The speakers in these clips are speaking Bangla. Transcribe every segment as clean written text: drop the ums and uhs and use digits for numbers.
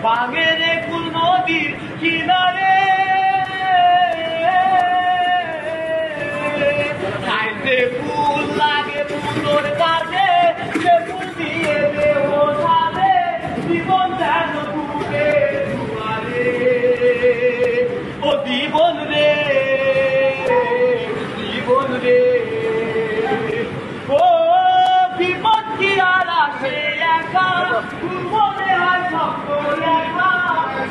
বাঙেরে কুল নদীর কিনারে খাইতে ফুল লাগে ফুলোর কাছে সে ফুল দিয়ে দেহ সাজে জীবন যেন বুকে দুয়ারে ও জীবন রে জীবন রে ও বিপদ কি আর আসে একা মনে হয় স্বপ্ন লেখা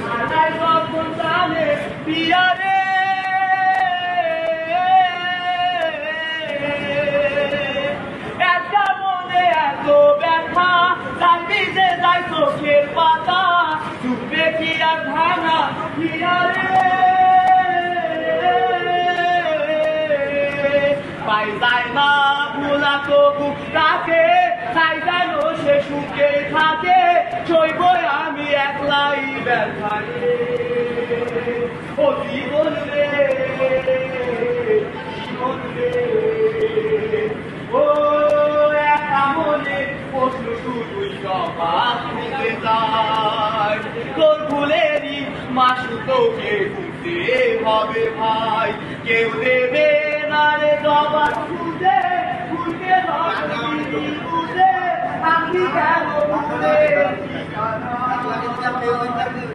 সাজায় স্বপ্ন জানে পিয়ারে একটা মনে এত ব্যথা তাই ভিজে যায় চোখের পাতা চুপে কি আর ভাঙা পিয়ারে পাই যায় না ভোলা তবু তাকে তাই যেন সে সুখে থাকে সইব আমি একলাই ব্যথারে ও জীবন রে জীবন রে ও একা মনে প্রশ্ন শুধুই জবাব খুঁজে যায় তোর ভুলেরই মাসু তোকে খুঁজতে হবে ভাই কেউ দেবে না রে জবাব খুঁজে খুঁজে বুঝে আমি কেন